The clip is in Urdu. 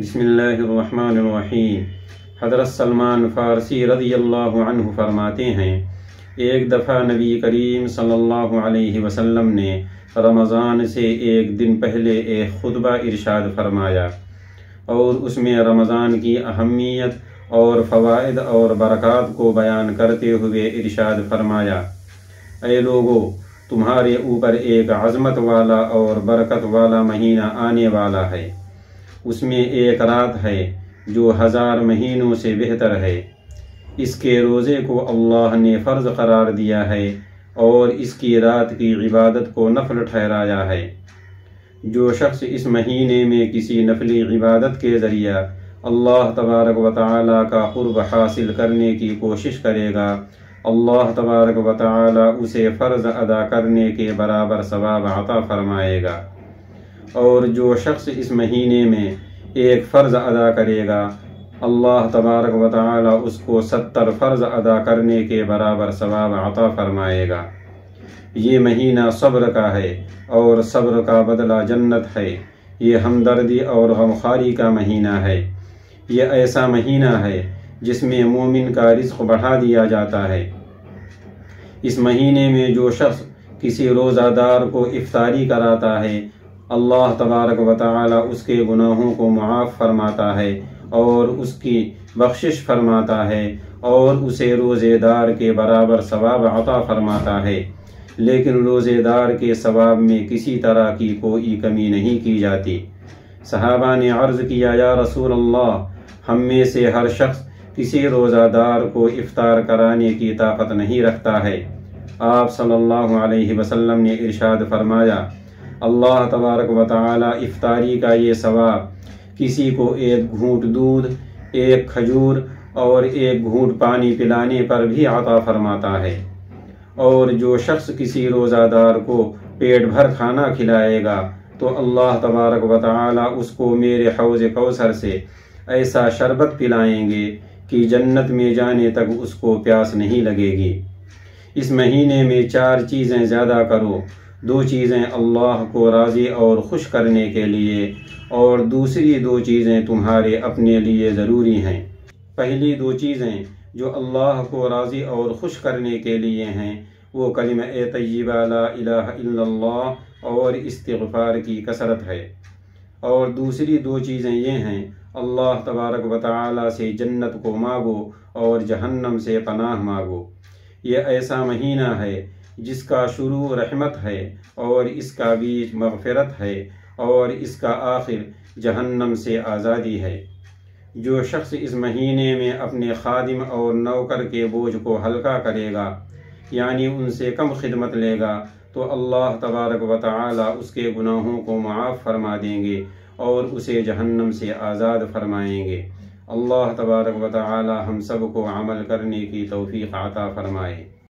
بسم اللہ الرحمن الرحیم۔ حضرت سلمان فارسی رضی اللہ عنہ فرماتے ہیں، ایک دفعہ نبی کریم صلی اللہ علیہ وسلم نے رمضان سے ایک دن پہلے ایک خطبہ ارشاد فرمایا اور اس میں رمضان کی اہمیت اور فوائد اور برکات کو بیان کرتے ہوئے ارشاد فرمایا، اے لوگو، تمہارے اوپر ایک عظمت والا اور برکت والا مہینہ آنے والا ہے۔ اس میں ایک رات ہے جو 1000 مہینوں سے بہتر ہے۔ اس کے روزے کو اللہ نے فرض قرار دیا ہے اور اس کی رات کی عبادت کو نفل ٹھہرایا ہے۔ جو شخص اس مہینے میں کسی نفلی عبادت کے ذریعہ اللہ تبارک و تعالی کا قرب حاصل کرنے کی کوشش کرے گا، اللہ تبارک و تعالی اسے فرض ادا کرنے کے برابر ثواب عطا فرمائے گا، اور جو شخص اس مہینے میں ایک فرض ادا کرے گا، اللہ تبارک و تعالی اس کو 70 فرض ادا کرنے کے برابر ثواب عطا فرمائے گا۔ یہ مہینہ صبر کا ہے اور صبر کا بدلہ جنت ہے۔ یہ ہمدردی اور غمخواری کا مہینہ ہے۔ یہ ایسا مہینہ ہے جس میں مومن کا رزق بڑھا دیا جاتا ہے۔ اس مہینے میں جو شخص کسی روزہ دار کو افطاری کراتا ہے، اللہ تبارک و تعالی اس کے گناہوں کو معاف فرماتا ہے اور اس کی بخشش فرماتا ہے اور اسے روزے دار کے برابر ثواب عطا فرماتا ہے، لیکن روزے دار کے ثواب میں کسی طرح کی کوئی کمی نہیں کی جاتی۔ صحابہ نے عرض کیا، یا رسول اللہ، ہم میں سے ہر شخص کسی روزہ دار کو افطار کرانے کی طاقت نہیں رکھتا ہے۔ آپ صلی اللہ علیہ وسلم نے ارشاد فرمایا، اللہ تبارک و تعالی افطاری کا یہ ثواب کسی کو ایک گھونٹ دودھ، ایک کھجور اور ایک گھونٹ پانی پلانے پر بھی عطا فرماتا ہے، اور جو شخص کسی روزہ دار کو پیٹ بھر کھانا کھلائے گا تو اللہ تبارک و تعالی اس کو میرے حوض کوثر سے ایسا شربت پلائیں گے کہ جنت میں جانے تک اس کو پیاس نہیں لگے گی۔ اس مہینے میں 4 چیزیں زیادہ کرو۔ 2 چیزیں اللہ کو راضی اور خوش کرنے کے لیے، اور دوسری 2 چیزیں تمہارے اپنے لیے ضروری ہیں۔ پہلی 2 چیزیں جو اللہ کو راضی اور خوش کرنے کے لیے ہیں، وہ کلمہ طیبہ لا الہ الا اللہ اور استغفار کی کثرت ہے، اور دوسری 2 چیزیں یہ ہیں، اللہ تبارک و تعالی سے جنت کو مانگو اور جہنم سے پناہ مانگو۔ یہ ایسا مہینہ ہے جس کا شروع رحمت ہے اور اس کا بیچ مغفرت ہے اور اس کا آخر جہنم سے آزادی ہے۔ جو شخص اس مہینے میں اپنے خادم اور نوکر کے بوجھ کو ہلکا کرے گا، یعنی ان سے کم خدمت لے گا، تو اللہ تبارک و تعالی اس کے گناہوں کو معاف فرما دیں گے اور اسے جہنم سے آزاد فرمائیں گے۔ اللہ تبارک و تعالی ہم سب کو عمل کرنے کی توفیق عطا فرمائے۔